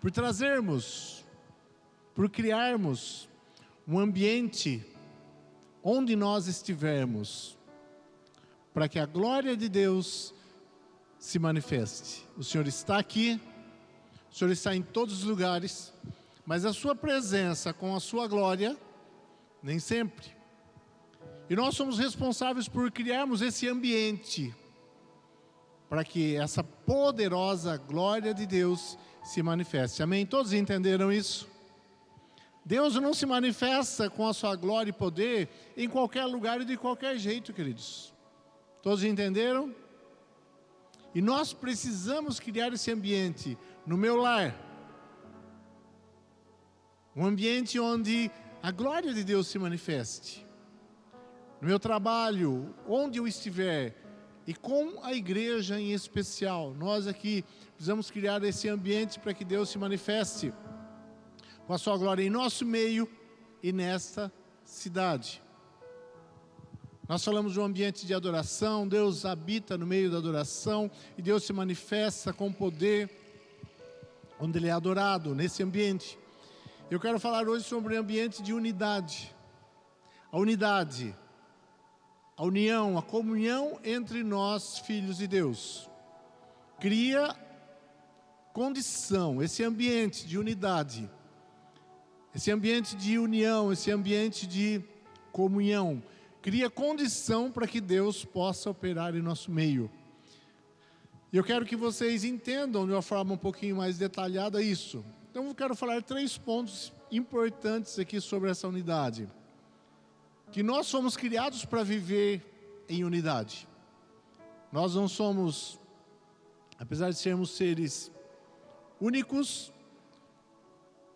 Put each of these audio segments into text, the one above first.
por trazermos, por criarmos um ambiente onde nós estivermos, para que a glória de Deus se manifeste. O Senhor está aqui, o Senhor está em todos os lugares, mas a sua presença com a sua glória, nem sempre. E nós somos responsáveis por criarmos esse ambiente, para que essa poderosa glória de Deus se manifeste. Amém? Todos entenderam isso? Deus não se manifesta com a sua glória e poder em qualquer lugar e de qualquer jeito, queridos. Todos entenderam? E nós precisamos criar esse ambiente no meu lar. Um ambiente onde a glória de Deus se manifeste. No meu trabalho, onde eu estiver, e com a igreja em especial. Nós aqui precisamos criar esse ambiente para que Deus se manifeste com a sua glória em nosso meio e nesta cidade. Nós falamos de um ambiente de adoração, Deus habita no meio da adoração e Deus se manifesta com poder onde Ele é adorado, nesse ambiente. Eu quero falar hoje sobre o ambiente de unidade. A unidade, a união, a comunhão entre nós, filhos de Deus. Cria condição, esse ambiente de unidade, esse ambiente de união, esse ambiente de comunhão, cria condição para que Deus possa operar em nosso meio. E eu quero que vocês entendam de uma forma um pouquinho mais detalhada isso. Então eu quero falar 3 pontos importantes aqui sobre essa unidade. Que nós somos criados para viver em unidade. Nós não somos, apesar de sermos seres únicos,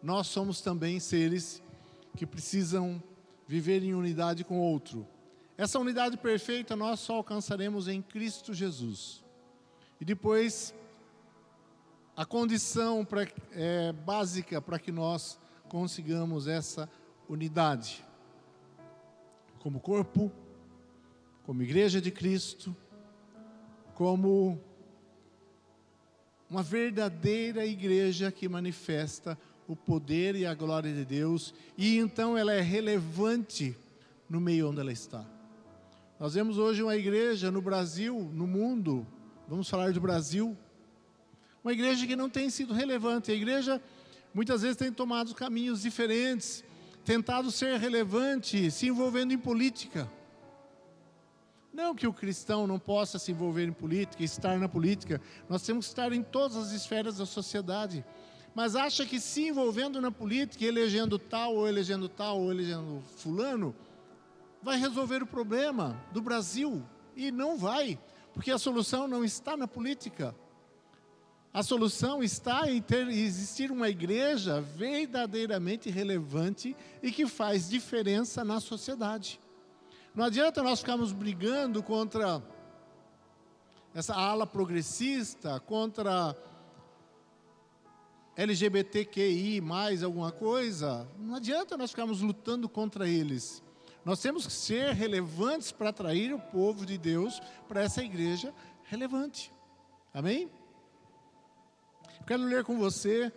nós somos também seres que precisam viver em unidade com o outro. Essa unidade perfeita nós só alcançaremos em Cristo Jesus. E depois, a condição básica para que nós consigamos essa unidade. Como corpo, como igreja de Cristo, como uma verdadeira igreja que manifesta o poder e a glória de Deus, e então ela é relevante no meio onde ela está. Nós vemos hoje uma igreja no Brasil, no mundo, vamos falar do Brasil, uma igreja que não tem sido relevante. A igreja muitas vezes tem tomado caminhos diferentes, tentado ser relevante, se envolvendo em política. Não que o cristão não possa se envolver em política, estar na política, nós temos que estar em todas as esferas da sociedade. Mas acha que se envolvendo na política, elegendo tal, ou elegendo fulano, vai resolver o problema do Brasil. E não vai, porque a solução não está na política. A solução está em existir uma igreja verdadeiramente relevante e que faz diferença na sociedade. Não adianta nós ficarmos brigando contra essa ala progressista, contra LGBTQI mais alguma coisa. Não adianta nós ficarmos lutando contra eles. Nós temos que ser relevantes para atrair o povo de Deus para essa igreja relevante. Amém? Eu quero ler com você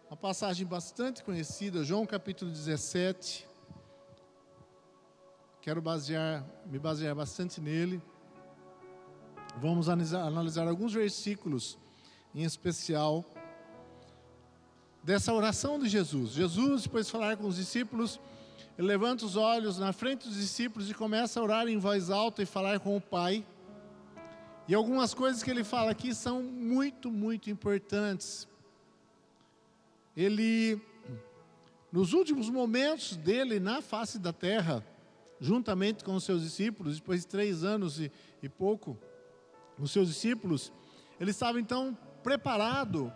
uma passagem bastante conhecida, João capítulo 17. Quero me basear bastante nele. Vamos analisar alguns versículos em especial dessa oração de Jesus. Jesus, depois de falar com os discípulos, ele levanta os olhos na frente dos discípulos e começa a orar em voz alta e falar com o Pai. E algumas coisas que ele fala aqui são muito, muito importantes. Ele, nos últimos momentos dele na face da terra, juntamente com os seus discípulos, depois de 3 anos e pouco, os seus discípulos, ele estava então preparado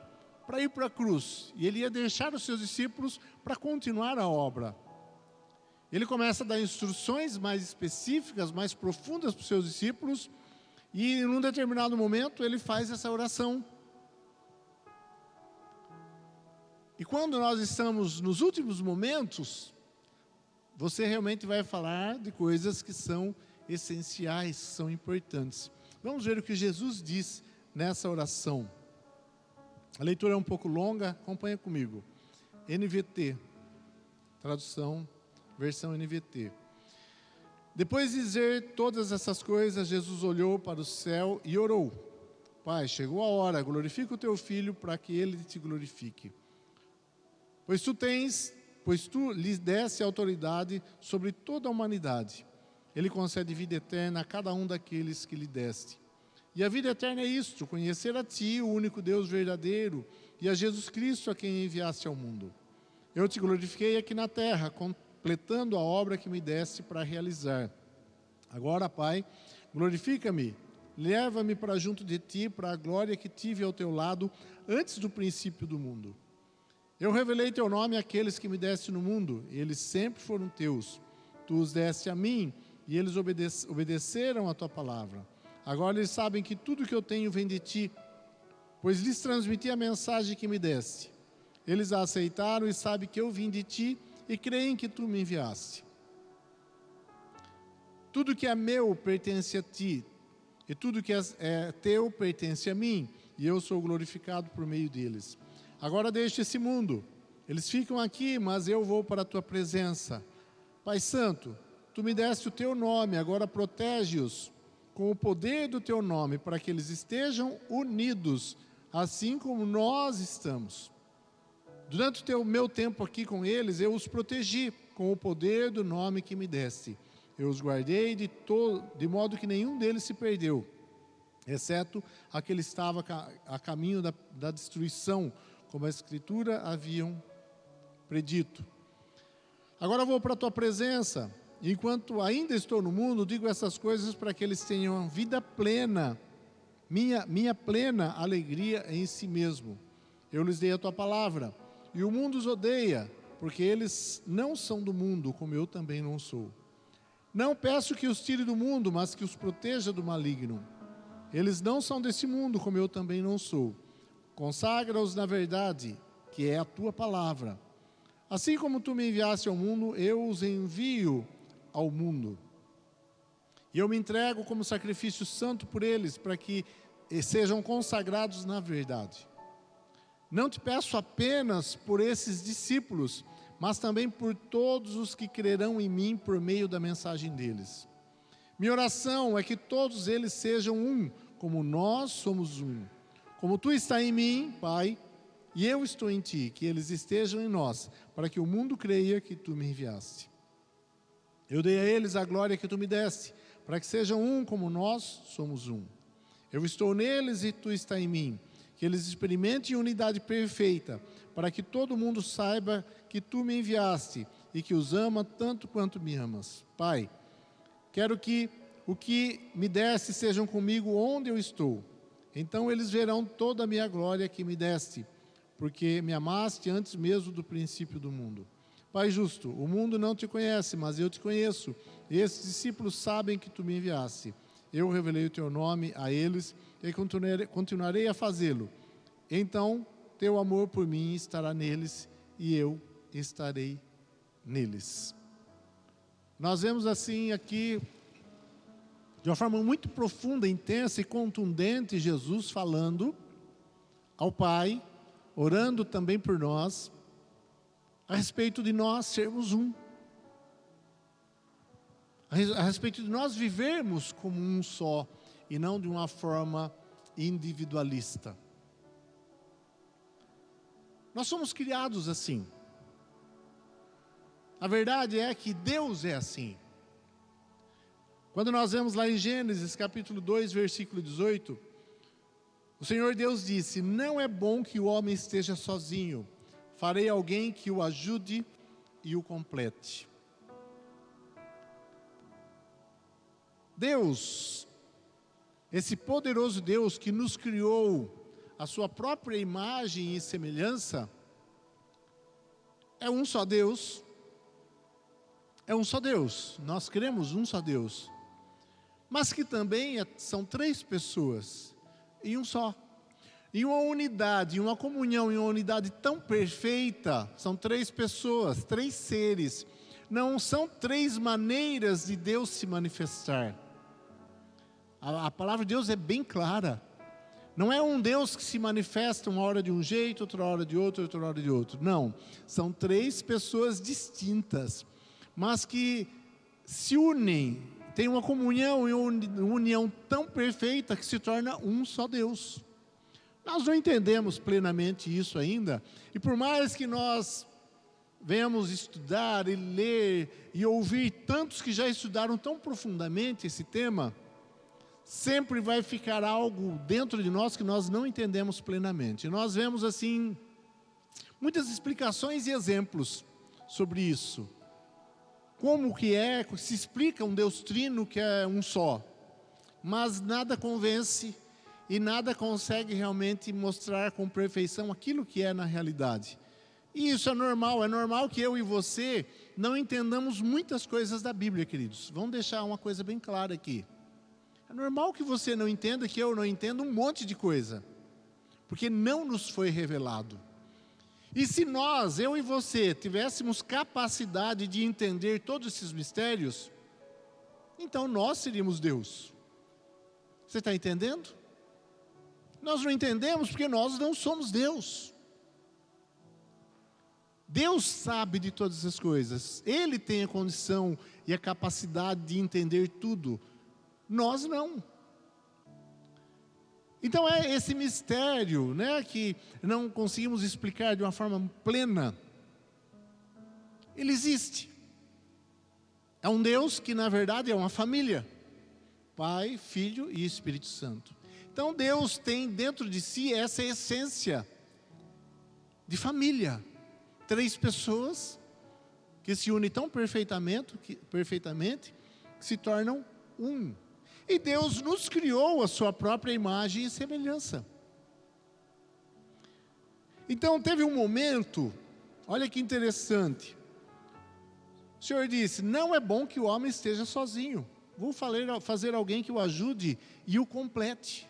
para ir para a cruz. E ele ia deixar os seus discípulos para continuar a obra. Ele começa a dar instruções mais específicas, mais profundas para os seus discípulos. E em um determinado momento ele faz essa oração. E quando nós estamos nos últimos momentos, você realmente vai falar de coisas que são essenciais, são importantes. Vamos ver o que Jesus diz nessa oração. A leitura é um pouco longa, acompanha comigo. NVT, tradução, versão NVT. Depois de dizer todas essas coisas, Jesus olhou para o céu e orou: Pai, chegou a hora, glorifica o teu Filho para que ele te glorifique. Pois tu lhe deste autoridade sobre toda a humanidade. Ele concede vida eterna a cada um daqueles que lhe deste. E a vida eterna é isto: conhecer a ti, o único Deus verdadeiro, e a Jesus Cristo, a quem enviaste ao mundo. Eu te glorifiquei aqui na terra, completando a obra que me deste para realizar. Agora, Pai, glorifica-me, leva-me para junto de ti, para a glória que tive ao teu lado antes do princípio do mundo. Eu revelei teu nome àqueles que me deste no mundo, e eles sempre foram teus. Tu os deste a mim, e eles obedeceram a tua palavra. Agora eles sabem que tudo que eu tenho vem de ti, pois lhes transmiti a mensagem que me deste. Eles a aceitaram e sabem que eu vim de ti e creem que tu me enviaste. Tudo que é meu pertence a ti, e tudo que é teu pertence a mim, e eu sou glorificado por meio deles. Agora deixo esse mundo, eles ficam aqui, mas eu vou para a tua presença. Pai Santo, tu me deste o teu nome, agora protege-os com o poder do teu nome, para que eles estejam unidos, assim como nós estamos. Durante o meu tempo aqui com eles, eu os protegi com o poder do nome que me deste. Eu os guardei de modo que nenhum deles se perdeu, exceto aquele que estava a caminho da destruição, como a Escritura haviam predito. Agora vou para a tua presença. Enquanto ainda estou no mundo, digo essas coisas para que eles tenham vida plena, minha plena alegria em si mesmo. Eu lhes dei a tua palavra, e o mundo os odeia, porque eles não são do mundo, como eu também não sou. Não peço que os tire do mundo, mas que os proteja do maligno. Eles não são desse mundo, como eu também não sou. Consagra-os na verdade, que é a tua palavra. Assim como tu me enviaste ao mundo, eu os envio ao mundo. E eu me entrego como sacrifício santo por eles, para que sejam consagrados na verdade. Não te peço apenas por esses discípulos, mas também por todos os que crerão em mim por meio da mensagem deles. Minha oração é que todos eles sejam um, como nós somos um. Como tu está em mim, Pai, e eu estou em ti, que eles estejam em nós, para que o mundo creia que tu me enviaste. Eu dei a eles a glória que tu me deste, para que sejam um como nós somos um. Eu estou neles e tu está em mim, que eles experimentem unidade perfeita, para que todo mundo saiba que tu me enviaste e que os ama tanto quanto me amas. Pai, quero que o que me deste sejam comigo onde eu estou. Então eles verão toda a minha glória que me deste, porque me amaste antes mesmo do princípio do mundo. Pai justo, o mundo não te conhece, mas eu te conheço. E esses discípulos sabem que tu me enviaste. Eu revelei o teu nome a eles e continuarei a fazê-lo. Então, teu amor por mim estará neles e eu estarei neles. Nós vemos assim aqui, de uma forma muito profunda, intensa e contundente, Jesus falando ao Pai, orando também por nós, a respeito de nós sermos um. A respeito de nós vivermos como um só, e não de uma forma individualista. Nós somos criados assim. A verdade é que Deus é assim. Quando nós vemos lá em Gênesis capítulo 2, versículo 18, o Senhor Deus disse: não é bom que o homem esteja sozinho, farei alguém que o ajude e o complete. Deus, esse poderoso Deus que nos criou a sua própria imagem e semelhança, é um só Deus. É um só Deus, nós cremos um só Deus, mas que também são três pessoas em um só, em uma unidade, em uma comunhão, em uma unidade tão perfeita. São três pessoas, três seres, não são três maneiras de Deus se manifestar. A palavra de Deus é bem clara, Não é um Deus que se manifesta uma hora de um jeito, outra hora de outro, outra hora de outro. Não, são três pessoas distintas, mas que se unem, têm uma comunhão e uma união tão perfeita que se torna um só Deus. Nós não entendemos plenamente isso ainda, e por mais que nós venhamos estudar e ler e ouvir tantos que já estudaram tão profundamente esse tema, sempre vai ficar algo dentro de nós que nós não entendemos plenamente. Nós vemos assim muitas explicações e exemplos sobre isso. Como que se explica um Deus trino que é um só, mas nada convence e nada consegue realmente mostrar com perfeição aquilo que é na realidade. E isso é normal que eu e você não entendamos muitas coisas da Bíblia, queridos. Vamos deixar uma coisa bem clara aqui. É normal que você não entenda, que eu não entenda um monte de coisa, porque não nos foi revelado. E se nós, eu e você, tivéssemos capacidade de entender todos esses mistérios, então nós seríamos Deus. Você está entendendo? Nós não entendemos porque nós não somos Deus. Deus sabe de todas as coisas. Ele tem a condição e a capacidade de entender tudo. Nós não. Então é esse mistério, né, que não conseguimos explicar de uma forma plena. Ele existe. É um Deus que na verdade é uma família. Pai, Filho e Espírito Santo. Então Deus tem dentro de si essa essência de família. Três pessoas que se unem tão perfeitamente, que se tornam um. E Deus nos criou a sua própria imagem e semelhança. Então teve um momento, olha que interessante. O Senhor disse, não é bom que o homem esteja sozinho. Vou fazer alguém que o ajude e o complete.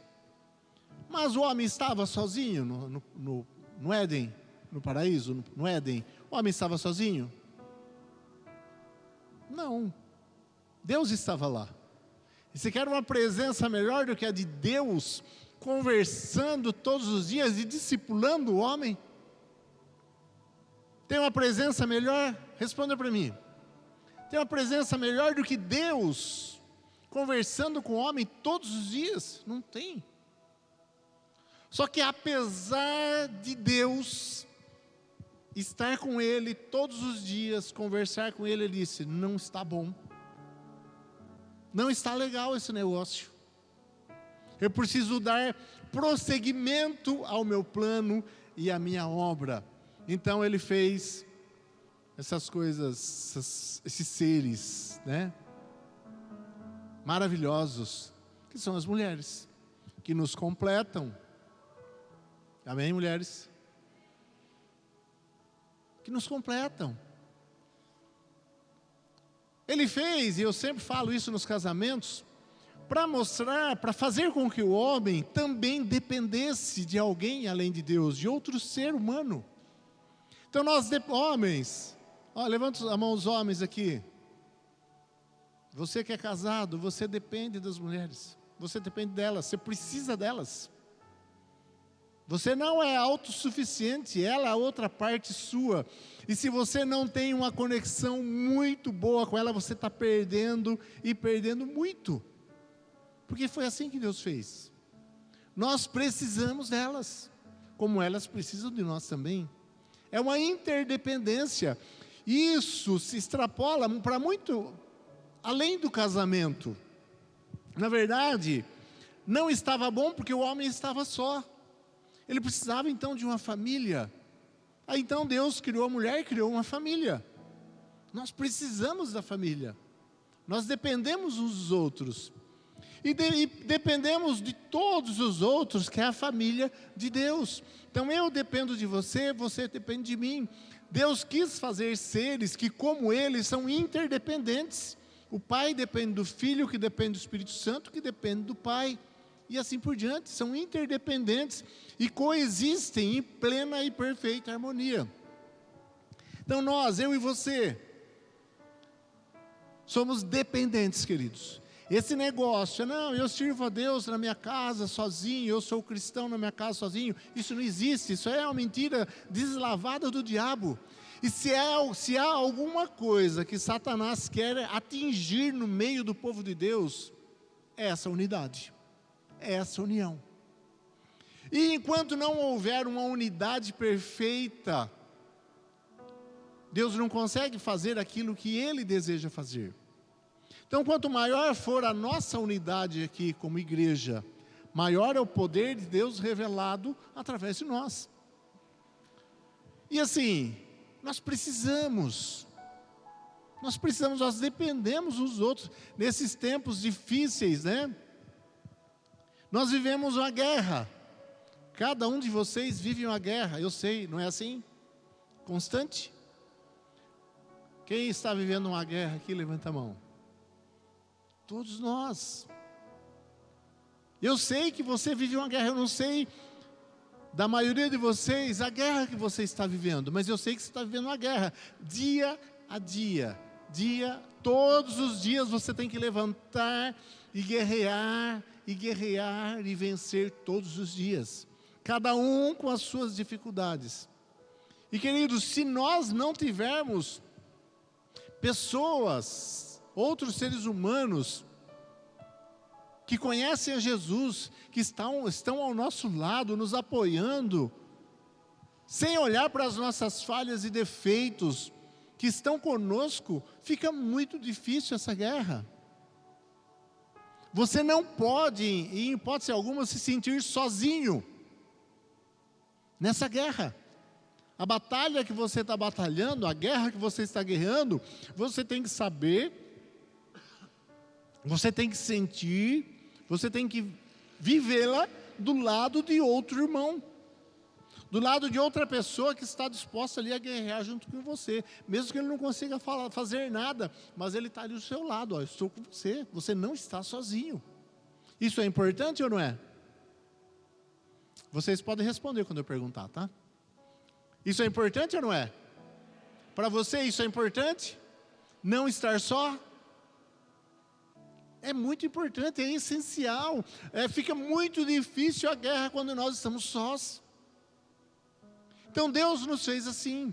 Mas o homem estava sozinho no Éden, no paraíso, no Éden. O homem estava sozinho? Não. Deus estava lá. E você quer uma presença melhor do que a de Deus, conversando todos os dias e discipulando o homem? Tem uma presença melhor? Responda para mim. Tem uma presença melhor do que Deus, conversando com o homem todos os dias? Não tem. Só que apesar de Deus estar com ele todos os dias, conversar com ele, ele disse, não está bom. Não está legal esse negócio. Eu preciso dar prosseguimento ao meu plano e à minha obra. Então ele fez essas coisas, esses seres, né, maravilhosos, que são as mulheres, que nos completam. Amém, mulheres? Que nos completam. Ele fez, e eu sempre falo isso nos casamentos, para mostrar, para fazer com que o homem também dependesse de alguém além de Deus, de outro ser humano. Então nós, homens, levanta a mão os homens aqui. Você que é casado, você depende das mulheres, você depende delas, você precisa delas. Você não é autossuficiente, ela é outra parte sua. E se você não tem uma conexão muito boa com ela, você está perdendo e perdendo muito. Porque foi assim que Deus fez. Nós precisamos delas, como elas precisam de nós também. É uma interdependência. Isso se extrapola para muito além do casamento. Na verdade, não estava bom porque o homem estava só. Ele precisava então de uma família. Aí então Deus criou a mulher e criou uma família. Nós precisamos da família. Nós dependemos uns dos outros. E dependemos de todos os outros, que é a família de Deus. Então eu dependo de você, você depende de mim. Deus quis fazer seres que, como eles, são interdependentes. O Pai depende do Filho, que depende do Espírito Santo, que depende do Pai. E assim por diante, são interdependentes e coexistem em plena e perfeita harmonia. Então nós, eu e você, somos dependentes, queridos. Esse negócio, não, eu sirvo a Deus na minha casa sozinho, eu sou cristão na minha casa sozinho, isso não existe, isso é uma mentira deslavada do diabo. E se há alguma coisa que Satanás quer atingir no meio do povo de Deus, é essa unidade, é essa união. E enquanto não houver uma unidade perfeita, Deus não consegue fazer aquilo que Ele deseja fazer. Então, quanto maior for a nossa unidade aqui como igreja, maior é o poder de Deus revelado através de nós. E assim, nós dependemos uns dos outros. Nesses tempos difíceis, né? Nós vivemos uma guerra. Cada um de vocês vive uma guerra, eu sei, não é assim? Constante. Quem está vivendo uma guerra aqui, levanta a mão. Todos nós. Eu sei que você vive uma guerra, eu não sei da maioria de vocês a guerra que você está vivendo, mas eu sei que você está vivendo uma guerra, dia a dia, todos os dias você tem que levantar e guerrear, e vencer todos os dias, cada um com as suas dificuldades. E queridos, se nós não tivermos pessoas, outros seres humanos, que conhecem a Jesus, que estão ao nosso lado, nos apoiando, sem olhar para as nossas falhas e defeitos, que estão conosco, fica muito difícil essa guerra. Você não pode, em hipótese alguma, se sentir sozinho nessa guerra. A batalha que você está batalhando, a guerra que você está guerreando, você tem que saber, você tem que sentir, você tem que vivê-la do lado de outro irmão, do lado de outra pessoa que está disposta ali a guerrear junto com você, mesmo que ele não consiga fazer nada, mas ele está ali do seu lado, ó, eu estou com você, você não está sozinho. Isso é importante ou não é? Vocês podem responder quando eu perguntar, tá? Isso é importante ou não é? Para você isso é importante? Não estar só? É muito importante, é essencial. Fica muito difícil a guerra quando nós estamos sós. Então Deus nos fez assim.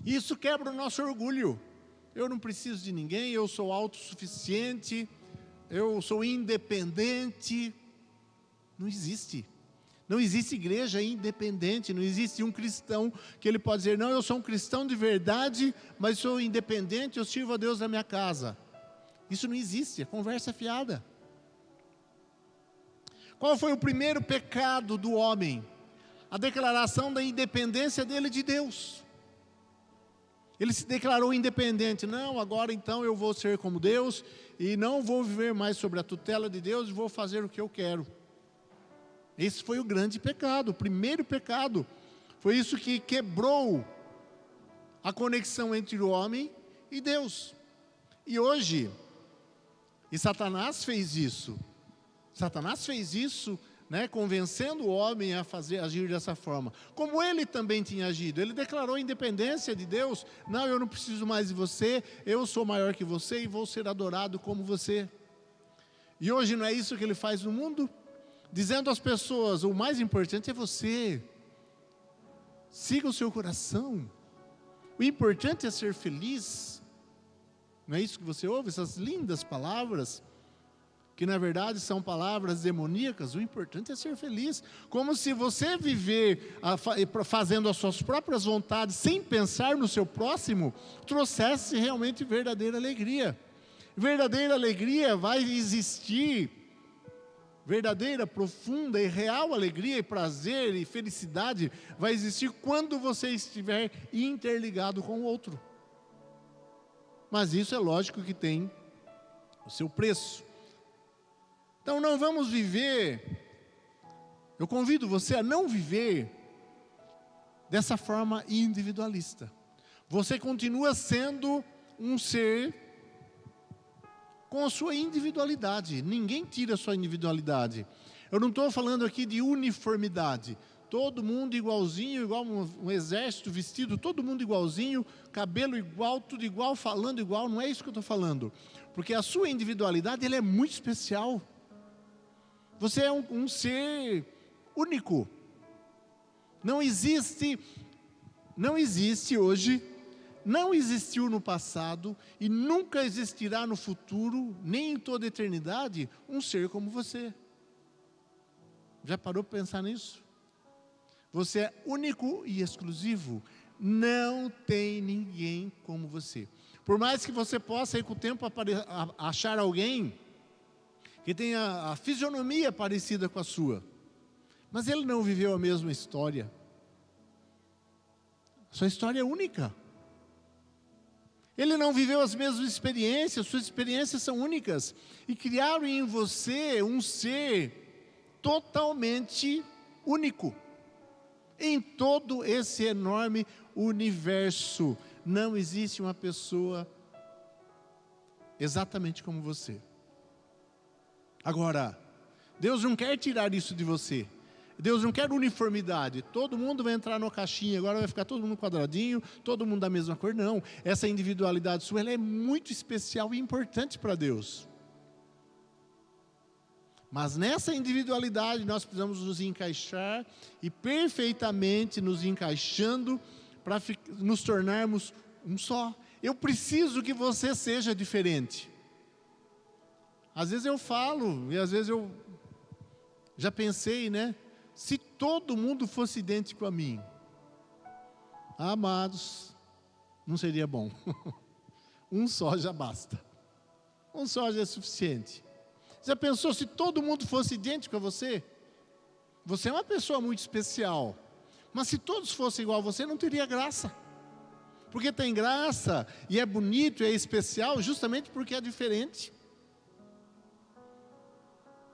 Isso quebra o nosso orgulho. Eu não preciso de ninguém, eu sou autossuficiente, eu sou independente. Não existe. Não existe igreja independente, não existe um cristão que ele pode dizer, não, eu sou um cristão de verdade, mas sou independente, eu sirvo a Deus na minha casa. Isso não existe, a conversa é fiada. Qual foi o primeiro pecado do homem? A declaração da independência dele de Deus. Ele se declarou independente, não, agora então eu vou ser como Deus, e não vou viver mais sobre a tutela de Deus, e vou fazer o que eu quero. Esse foi o grande pecado, o primeiro pecado. Foi isso que quebrou a conexão entre o homem e Deus. E hoje, Satanás fez isso. Satanás fez isso, né, convencendo o homem a agir dessa forma. Como ele também tinha agido. Ele declarou a independência de Deus. Não, eu não preciso mais de você. Eu sou maior que você e vou ser adorado como você. E hoje não é isso que ele faz no mundo? Dizendo às pessoas, o mais importante é você. Siga o seu coração. O importante é ser feliz. Não é isso que você ouve? Essas lindas palavras, que na verdade são palavras demoníacas. O importante é ser feliz. Como se você viver fazendo as suas próprias vontades, sem pensar no seu próximo, trouxesse realmente verdadeira alegria. Verdadeira alegria vai existir, verdadeira, profunda e real alegria e prazer e felicidade vai existir quando você estiver interligado com o outro. Mas isso é lógico que tem o seu preço. Então não vamos viver, eu convido você a não viver dessa forma individualista. Você continua sendo um ser com a sua individualidade. Ninguém tira a sua individualidade. Eu não estou falando aqui de uniformidade. todo mundo igualzinho, igual um exército vestido, todo mundo igualzinho, cabelo igual, tudo igual, falando igual. Não é isso que eu estou falando. Porque a sua individualidade, ele é muito especial. Você é um ser único. Não existe hoje, não existiu no passado e nunca existirá no futuro, nem em toda a eternidade, um ser como você. Já parou para pensar nisso? Você é único e exclusivo. Não tem ninguém como você. Por mais que você possa, aí, com o tempo, achar alguém que tenha a fisionomia parecida com a sua, mas ele não viveu a mesma história. Sua história é única. Ele não viveu as mesmas experiências, suas experiências são únicas. E criaram em você um ser totalmente único. Em todo esse enorme universo, não existe uma pessoa exatamente como você. Agora, Deus não quer tirar isso de você. Deus não quer uniformidade. Todo mundo vai entrar numa caixinha, agora vai ficar todo mundo quadradinho, todo mundo da mesma cor. Não, essa individualidade sua, ela é muito especial e importante para Deus. Mas nessa individualidade nós precisamos nos encaixar e perfeitamente nos encaixando para nos tornarmos um só. Eu preciso que você seja diferente. Às vezes eu falo, e às vezes eu já pensei, né? Se todo mundo fosse idêntico a mim, amados, não seria bom. Um só já basta. Um só já é suficiente. Já pensou se todo mundo fosse idêntico a você? Você é uma pessoa muito especial. Mas se todos fossem igual a você, não teria graça. Porque tem graça, e é bonito, e é especial, justamente porque é diferente.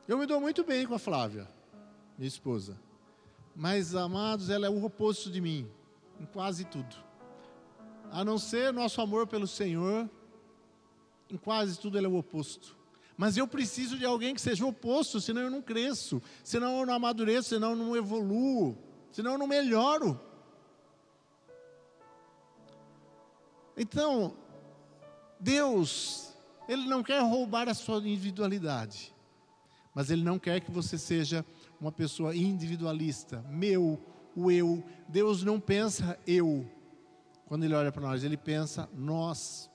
Eu me dou muito bem com a Flávia, minha esposa. Mas, amados, ela é o oposto de mim, em quase tudo. A não ser nosso amor pelo Senhor, em quase tudo ela é o oposto. Mas eu preciso de alguém que seja o oposto, senão eu não cresço, senão eu não amadureço, senão eu não evoluo, senão eu não melhoro. Então, Deus, Ele não quer roubar a sua individualidade, mas Ele não quer que você seja uma pessoa individualista, o eu. Deus não pensa eu, quando Ele olha para nós, Ele pensa nós.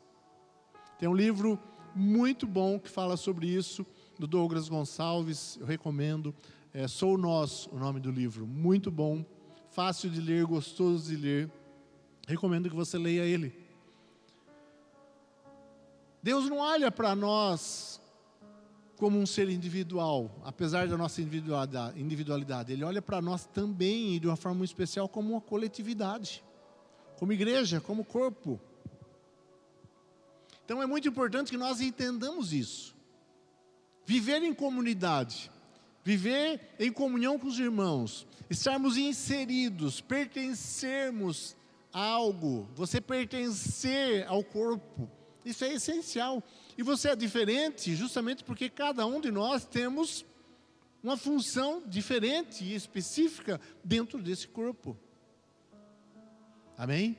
Tem um livro muito bom que fala sobre isso, do Douglas Gonçalves, eu recomendo, Sou Nós, o nome do livro, muito bom, fácil de ler, gostoso de ler, recomendo que você leia ele. Deus não olha para nós como um ser individual, apesar da nossa individualidade, Ele olha para nós também, e de uma forma muito especial, como uma coletividade, como igreja, como corpo. Então é muito importante que nós entendamos isso. Viver em comunidade, viver em comunhão com os irmãos, estarmos inseridos, pertencermos a algo, você pertencer ao corpo, isso é essencial. E você é diferente justamente porque cada um de nós temos uma função diferente e específica dentro desse corpo. Amém?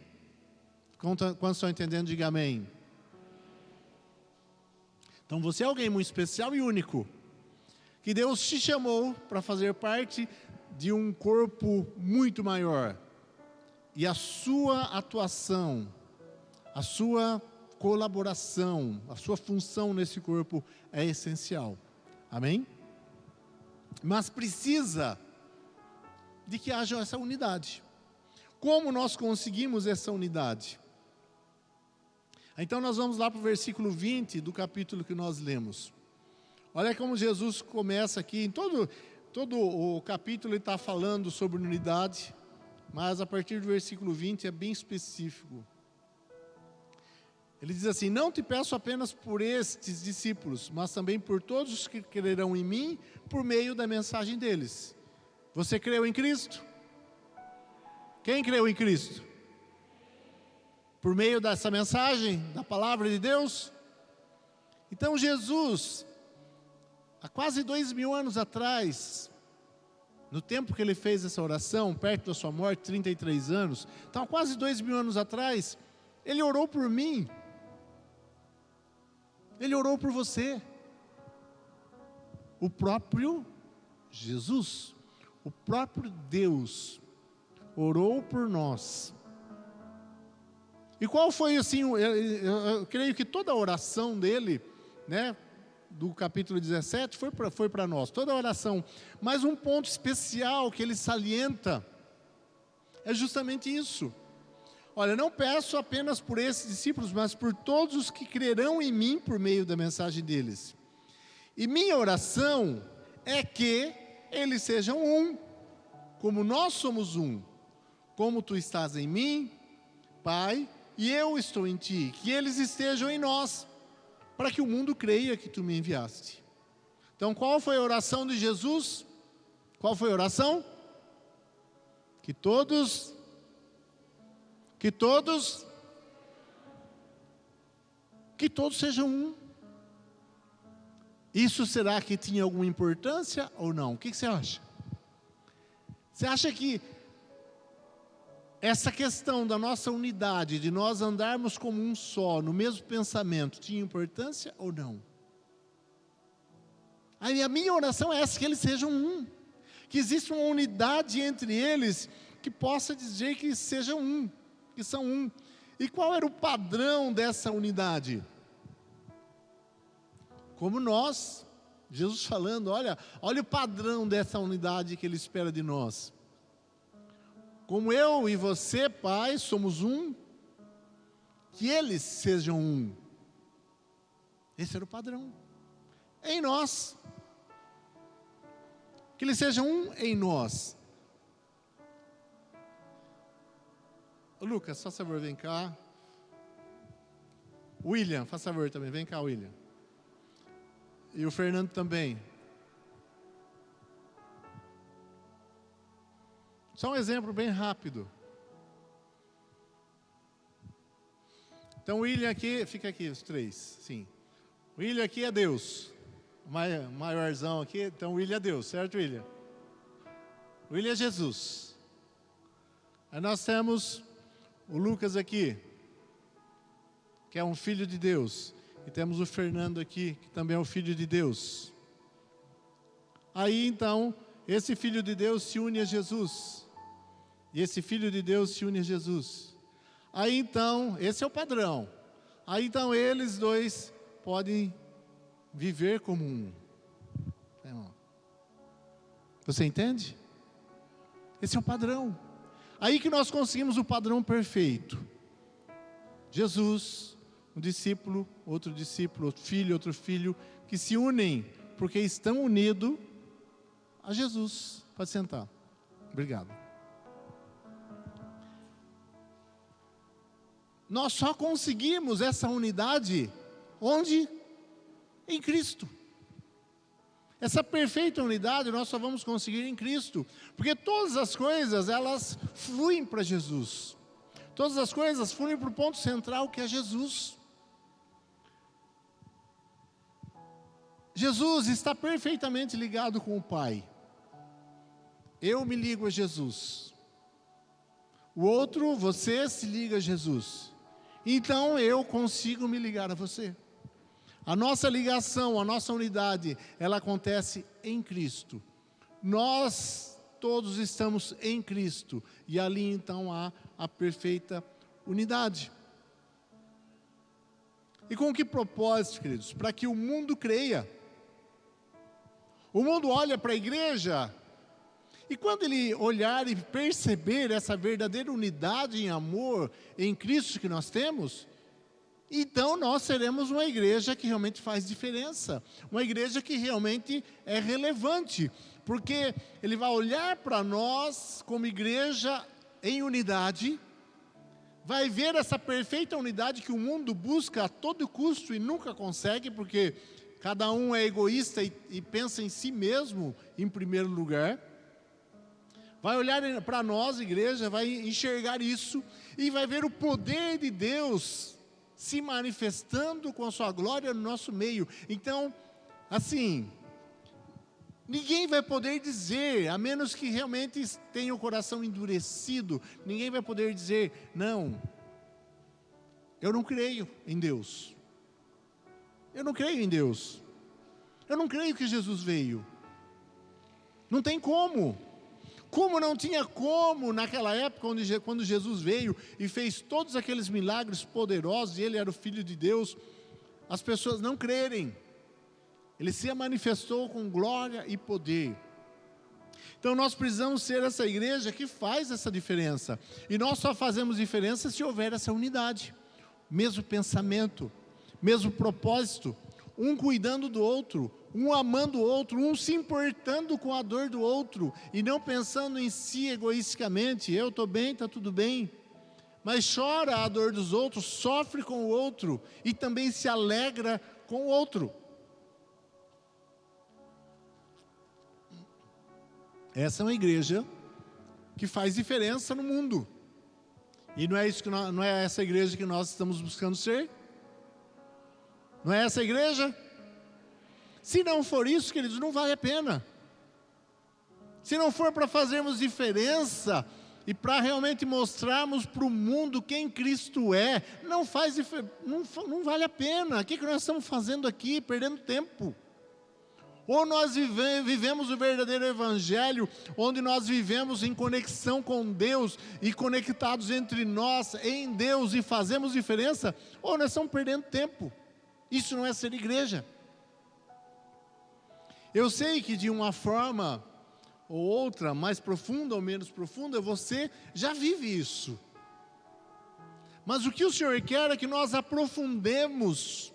Quantos estão entendendo, diga amém. Então você é alguém muito especial e único, que Deus te chamou para fazer parte de um corpo muito maior. E a sua atuação, a sua colaboração, a sua função nesse corpo é essencial. Amém? Mas precisa de que haja essa unidade. Como nós conseguimos essa unidade? Então nós vamos lá para o versículo 20 do capítulo que nós lemos. Olha como Jesus começa aqui, em todo o capítulo ele está falando sobre unidade, mas a partir do versículo 20 é bem específico. Ele diz assim: não te peço apenas por estes discípulos, mas também por todos os que crerão em mim, por meio da mensagem deles. Você creu em Cristo? Quem creu em Cristo? Por meio dessa mensagem, da palavra de Deus? Então Jesus, há quase 2000 anos atrás, no tempo que ele fez essa oração, perto da sua morte, 33 anos, então quase 2.000 anos atrás, ele orou por mim. Ele orou por você. O próprio Jesus, o próprio Deus, orou por nós. E qual foi assim, eu creio que toda a oração dele, né, do capítulo 17, foi para nós, toda a oração. Mas um ponto especial que ele salienta é justamente isso. Olha, não peço apenas por esses discípulos, mas por todos os que crerão em mim por meio da mensagem deles. E minha oração é que eles sejam um, como nós somos um, como tu estás em mim, Pai, e eu estou em ti, que eles estejam em nós, para que o mundo creia que tu me enviaste. Então, qual foi a oração de Jesus? Qual foi a oração? Que todos sejam um. Isso será que tinha alguma importância ou não? O que você acha? Você acha que essa questão da nossa unidade, de nós andarmos como um só, no mesmo pensamento, tinha importância ou não? Aí a minha oração é essa, que eles sejam um. Que exista uma unidade entre eles, que possa dizer que sejam um, que são um. E qual era o padrão dessa unidade? Como nós, Jesus falando, olha o padrão dessa unidade que Ele espera de nós. Como eu e você, Pai, somos um, que eles sejam um. Esse era o padrão. Em nós. Que eles sejam um em nós. Lucas, faz favor, vem cá. William, faz favor também, vem cá, William. E o Fernando também. Só um exemplo bem rápido. Então o William aqui, fica aqui os três, sim. O William aqui é Deus. O maiorzão aqui, então o William é Deus, certo, William? O William é Jesus. Aí nós temos o Lucas aqui, que é um filho de Deus. E temos o Fernando aqui, que também é um filho de Deus. Aí então, esse filho de Deus se une a Jesus. E esse filho de Deus se une a Jesus. Aí então, esse é o padrão. Aí então eles dois podem viver como um. Você entende? Esse é o padrão. Aí que nós conseguimos o padrão perfeito. Jesus, um discípulo, outro filho, outro filho, que se unem porque estão unidos a Jesus. Pode sentar. Obrigado. Nós só conseguimos essa unidade onde? Em Cristo. Essa perfeita unidade nós só vamos conseguir em Cristo, porque todas as coisas elas fluem para Jesus. Todas as coisas fluem para o ponto central que é Jesus. Jesus está perfeitamente ligado com o Pai. Eu me ligo a Jesus. O outro, você se liga a Jesus. Então eu consigo me ligar a você. A nossa ligação, a nossa unidade, ela acontece em Cristo. Nós todos estamos em Cristo. E ali então há a perfeita unidade. E com que propósito, queridos? Para que o mundo creia. O mundo olha para a igreja, e quando ele olhar e perceber essa verdadeira unidade em amor em Cristo que nós temos, então nós seremos uma igreja que realmente faz diferença, uma igreja que realmente é relevante, porque ele vai olhar para nós como igreja em unidade, vai ver essa perfeita unidade que o mundo busca a todo custo e nunca consegue, porque cada um é egoísta e pensa em si mesmo em primeiro lugar. Vai olhar para nós, igreja, vai enxergar isso e vai ver o poder de Deus se manifestando com a sua glória no nosso meio. Então, assim, Ninguém vai poder dizer, a menos que realmente tenha o coração endurecido, ninguém vai poder dizer, não, eu não creio em Deus. Eu não creio em Deus. Eu não creio que Jesus veio. Não tem como. Como não tinha como naquela época, quando Jesus veio e fez todos aqueles milagres poderosos, e Ele era o Filho de Deus, as pessoas não crerem. Ele se manifestou com glória e poder. Então nós precisamos ser essa igreja que faz essa diferença. E nós só fazemos diferença se houver essa unidade. Mesmo pensamento, mesmo propósito, um cuidando do outro, um amando o outro, um se importando com a dor do outro, e não pensando em si egoisticamente, eu estou bem, está tudo bem. Mas chora a dor dos outros, sofre com o outro, e também se alegra com o outro. Essa é uma igreja que faz diferença no mundo. E não é essa igreja que nós estamos buscando ser? Não é essa igreja? Se não for isso, queridos, não vale a pena. Se não for para fazermos diferença e para realmente mostrarmos para o mundo quem Cristo é, não vale a pena. O que nós estamos fazendo aqui? Perdendo tempo. Ou nós vivemos o verdadeiro evangelho, onde nós vivemos em conexão com Deus e conectados entre nós, em Deus, e fazemos diferença, ou nós estamos perdendo tempo. Isso não é ser igreja. Eu sei que de uma forma ou outra, mais profunda ou menos profunda, você já vive isso. Mas o que o Senhor quer é que nós aprofundemos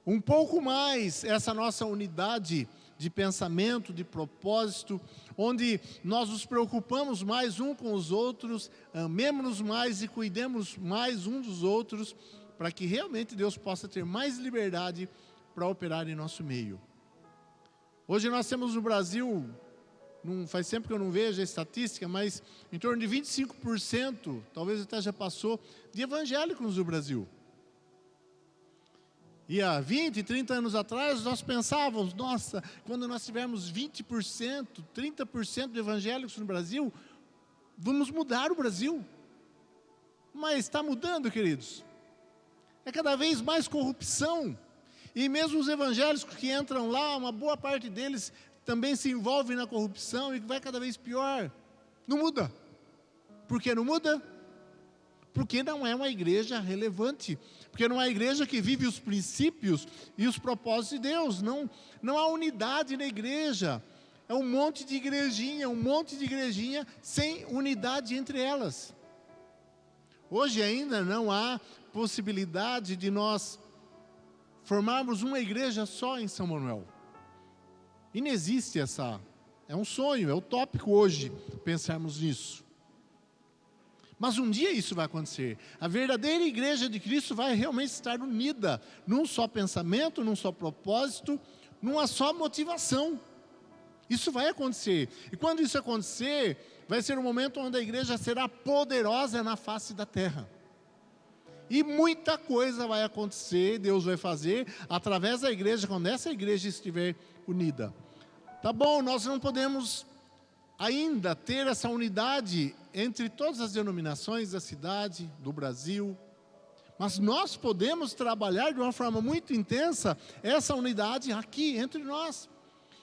um pouco mais essa nossa unidade de pensamento, de propósito, onde nós nos preocupamos mais um com os outros, amemos-nos mais e cuidemos mais um dos outros, para que realmente Deus possa ter mais liberdade para operar em nosso meio. Hoje nós temos no Brasil, faz tempo que eu não vejo a estatística, mas em torno de 25%, talvez até já passou, de evangélicos no Brasil. E há 20, 30 anos atrás, nós pensávamos, nossa, quando nós tivermos 20%, 30% de evangélicos no Brasil, vamos mudar o Brasil. Mas está mudando, queridos. É cada vez mais corrupção. E mesmo os evangélicos que entram lá, uma boa parte deles também se envolve na corrupção e vai cada vez pior. Não muda. Por que não muda? Porque não é uma igreja relevante. Porque não é uma igreja que vive os princípios e os propósitos de Deus. Não há unidade na igreja. É um monte de igrejinha sem unidade entre elas. Hoje ainda não há possibilidade de nós formarmos uma igreja só em São Manuel. E não existe é um sonho, é utópico hoje pensarmos nisso. Mas um dia isso vai acontecer. A verdadeira igreja de Cristo vai realmente estar unida, num só pensamento, num só propósito, numa só motivação. Isso vai acontecer. E quando isso acontecer, vai ser um momento onde a igreja será poderosa na face da terra. E muita coisa vai acontecer, Deus vai fazer através da igreja, quando essa igreja estiver unida. Tá bom, nós não podemos ainda ter essa unidade entre todas as denominações da cidade, do Brasil, mas nós podemos trabalhar de uma forma muito intensa essa unidade aqui entre nós.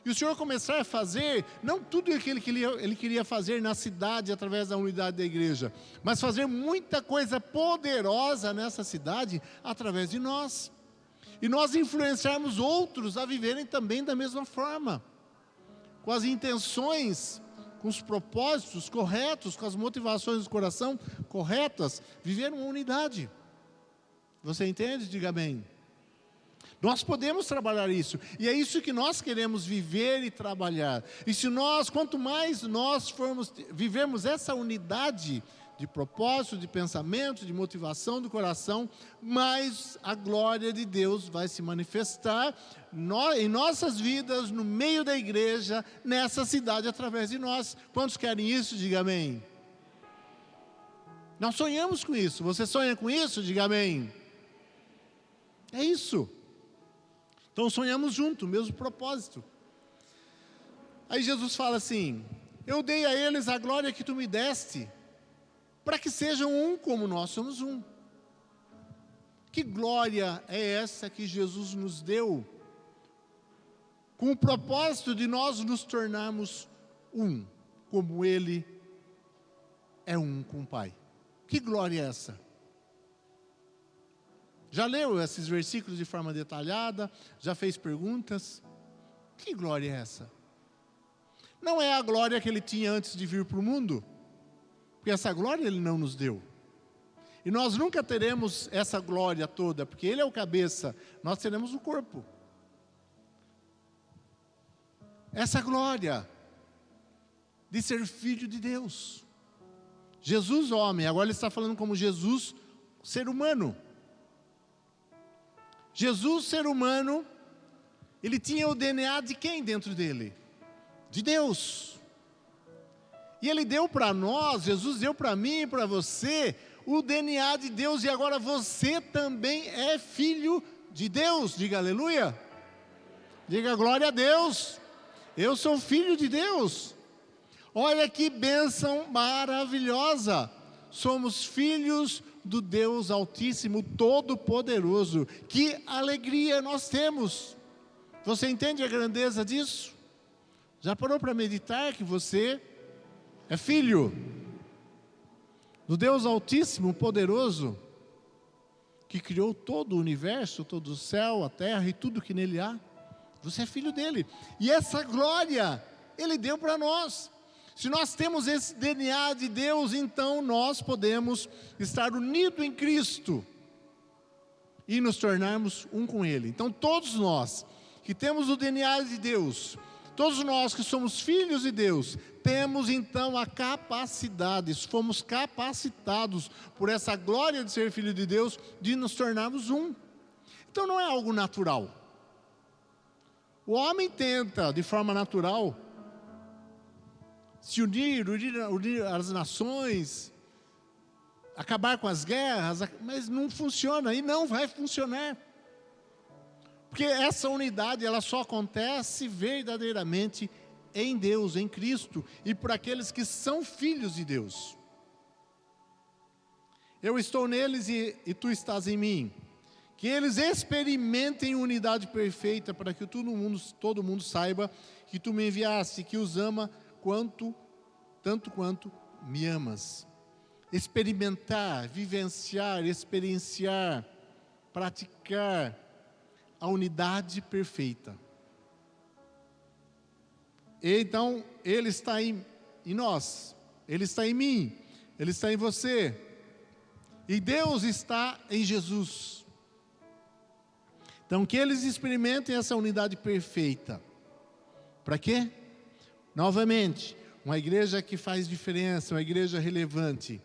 E o Senhor começar a fazer, não tudo o que Ele queria fazer na cidade através da unidade da igreja, mas fazer muita coisa poderosa nessa cidade através de nós. E nós influenciarmos outros a viverem também da mesma forma, com as intenções, com os propósitos corretos, com as motivações do coração corretas, viver uma unidade. Você entende? Diga amém. Nós podemos trabalhar isso, e é isso que nós queremos viver e trabalhar. E quanto mais nós vivermos essa unidade de propósito, de pensamento, de motivação do coração, mais a glória de Deus vai se manifestar em nossas vidas, no meio da igreja, nessa cidade, através de nós. Quantos querem isso? Diga amém. Nós sonhamos com isso. Você sonha com isso? Diga amém. É isso. Então sonhamos junto, o mesmo propósito. Aí Jesus fala assim: eu dei a eles a glória que tu me deste, para que sejam um como nós somos um. Que glória é essa que Jesus nos deu, com o propósito de nós nos tornarmos um, como Ele é um com o Pai. Que glória é essa? Já leu esses versículos de forma detalhada? Já fez perguntas? Que glória é essa? Não é a glória que Ele tinha antes de vir para o mundo, porque essa glória Ele não nos deu. E nós nunca teremos essa glória toda, porque Ele é o cabeça, nós teremos o corpo. Essa glória de ser filho de Deus. Jesus homem, agora Ele está falando como Jesus ser humano. Jesus ser humano, Ele tinha o DNA de quem dentro dele? De Deus. E Ele deu para nós, Jesus deu para mim e para você, o DNA de Deus, e agora você também é filho de Deus. Diga aleluia. Diga glória a Deus. Eu sou filho de Deus. Olha que bênção maravilhosa. Somos filhos do Deus Altíssimo, Todo-Poderoso. Que alegria nós temos. Você entende a grandeza disso? Já parou para meditar que você é filho do Deus Altíssimo, Poderoso, que criou todo o universo, todo o céu, a terra e tudo que nele há? Você é filho dele. E essa glória Ele deu para nós. Se nós temos esse DNA de Deus, então nós podemos estar unidos em Cristo e nos tornarmos um com Ele. Então todos nós que temos o DNA de Deus, todos nós que somos filhos de Deus, temos então a capacidade, fomos capacitados por essa glória de ser filho de Deus, de nos tornarmos um. Então não é algo natural. O homem tenta, de forma natural, se unir as nações, acabar com as guerras, mas não funciona e não vai funcionar. Porque essa unidade, ela só acontece verdadeiramente em Deus, em Cristo, e por aqueles que são filhos de Deus. Eu estou neles e tu estás em mim. Que eles experimentem unidade perfeita, para que todo mundo saiba que tu me enviaste, que os ama tanto quanto me amas. Experimentar, vivenciar, experienciar, praticar a unidade perfeita. Então, Ele está em nós, Ele está em mim, Ele está em você, e Deus está em Jesus. Então, que eles experimentem essa unidade perfeita. Para quê? Novamente, uma igreja que faz diferença, uma igreja relevante.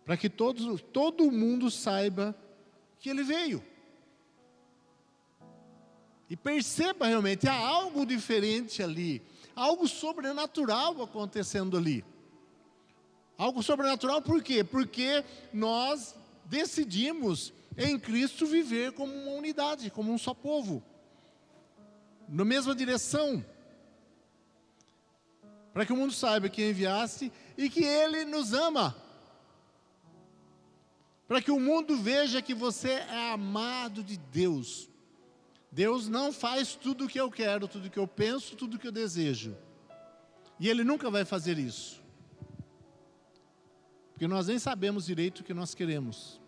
Para que todo mundo saiba que Ele veio. E perceba realmente, há algo diferente ali. Algo sobrenatural acontecendo ali. Algo sobrenatural por quê? Porque nós decidimos em Cristo viver como uma unidade, como um só povo, na mesma direção, para que o mundo saiba que enviaste e que Ele nos ama, para que o mundo veja que você é amado de Deus. Deus não faz tudo o que eu quero, tudo o que eu penso, tudo o que eu desejo, e Ele nunca vai fazer isso, porque nós nem sabemos direito o que nós queremos.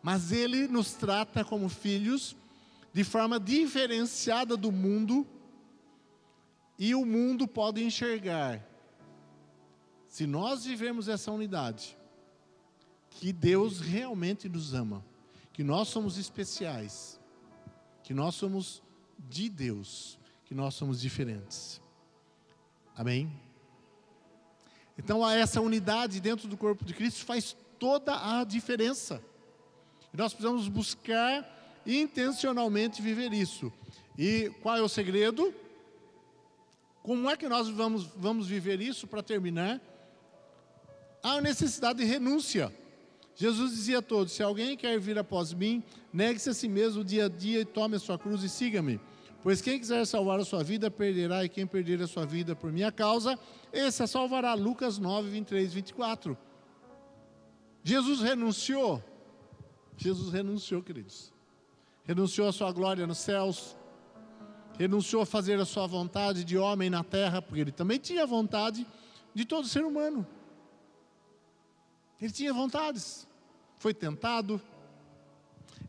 Mas Ele nos trata como filhos de forma diferenciada do mundo, e o mundo pode enxergar, se nós vivemos essa unidade, que Deus realmente nos ama, que nós somos especiais, que nós somos de Deus, que nós somos diferentes. Amém? Então essa unidade dentro do corpo de Cristo faz toda a diferença. E nós precisamos buscar intencionalmente viver isso. E qual é o segredo? Como é que nós vamos viver isso? Para terminar, há a necessidade de renúncia. Jesus dizia a todos: se alguém quer vir após mim, negue-se a si mesmo dia a dia e tome a sua cruz e siga-me. Pois quem quiser salvar a sua vida, perderá, e quem perder a sua vida por minha causa, esse a salvará. Lucas 9, 23, 24. Jesus renunciou, queridos. Renunciou à sua glória nos céus, renunciou a fazer a sua vontade de homem na terra, porque ele também tinha vontade de todo ser humano. Ele tinha vontades, foi tentado,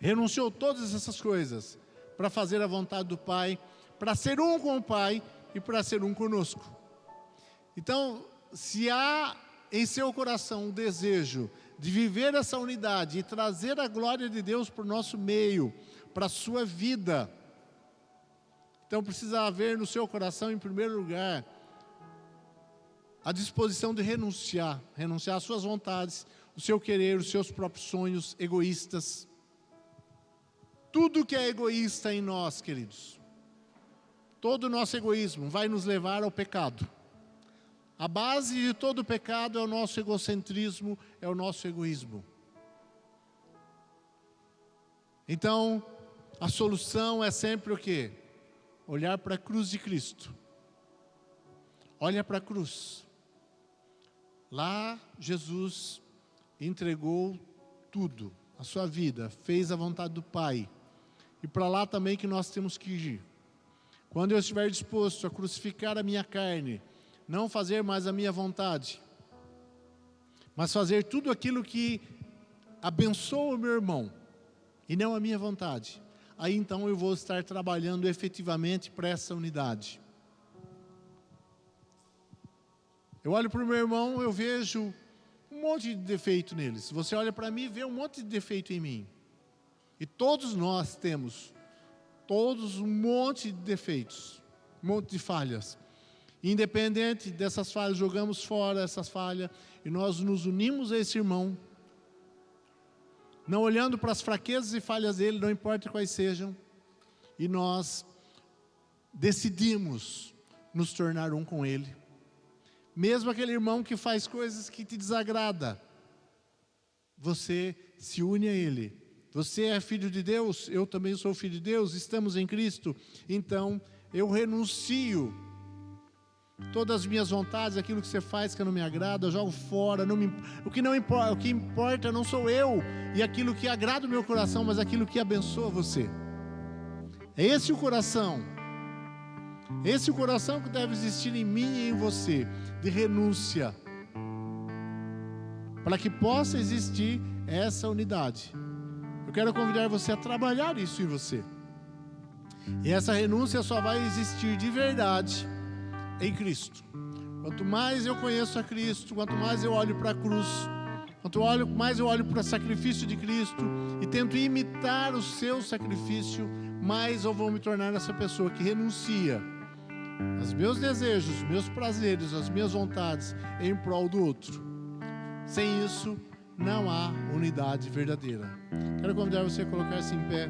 renunciou a todas essas coisas para fazer a vontade do Pai, para ser um com o Pai e para ser um conosco. Então, se há em seu coração o desejo de viver essa unidade e trazer a glória de Deus para o nosso meio, para a sua vida, então precisa haver no seu coração, em primeiro lugar, a disposição de renunciar às suas vontades, o seu querer, os seus próprios sonhos egoístas. Tudo que é egoísta em nós, queridos, todo o nosso egoísmo vai nos levar ao pecado. A base de todo o pecado é o nosso egocentrismo, é o nosso egoísmo. Então, a solução é sempre o quê? Olhar para a cruz de Cristo. Olha para a cruz. Lá, Jesus entregou tudo, a sua vida, fez a vontade do Pai. E para lá também que nós temos que ir. Quando eu estiver disposto a crucificar a minha carne, não fazer mais a minha vontade, mas fazer tudo aquilo que abençoa o meu irmão, e não a minha vontade, aí então eu vou estar trabalhando efetivamente para essa unidade. Eu olho para o meu irmão, eu vejo um monte de defeito nele. Se você olha para mim, vê um monte de defeito em mim. E todos nós temos, um monte de defeitos, um monte de falhas. Independente dessas falhas, jogamos fora essas falhas e nós nos unimos a esse irmão, não olhando para as fraquezas e falhas dele, não importa quais sejam, e nós decidimos nos tornar um com ele. Mesmo aquele irmão que faz coisas que te desagrada, você se une a ele. Você é filho de Deus, eu também sou filho de Deus, estamos em Cristo. Então, eu renuncio todas as minhas vontades, aquilo que você faz que não me agrada, eu jogo fora. O que importa não sou eu e aquilo que agrada o meu coração, mas aquilo que abençoa você. É esse o coração. Esse é o coração que deve existir em mim e em você, de renúncia, para que possa existir essa unidade. Eu quero convidar você a trabalhar isso em você. E essa renúncia só vai existir de verdade em Cristo. Quanto mais eu conheço a Cristo, quanto mais eu olho para a cruz, mais eu olho para o sacrifício de Cristo e tento imitar o seu sacrifício, mais eu vou me tornar essa pessoa que renuncia aos meus desejos, meus prazeres, as minhas vontades em prol do outro. Sem isso, não há unidade verdadeira. Quero convidar você a colocar-se em pé.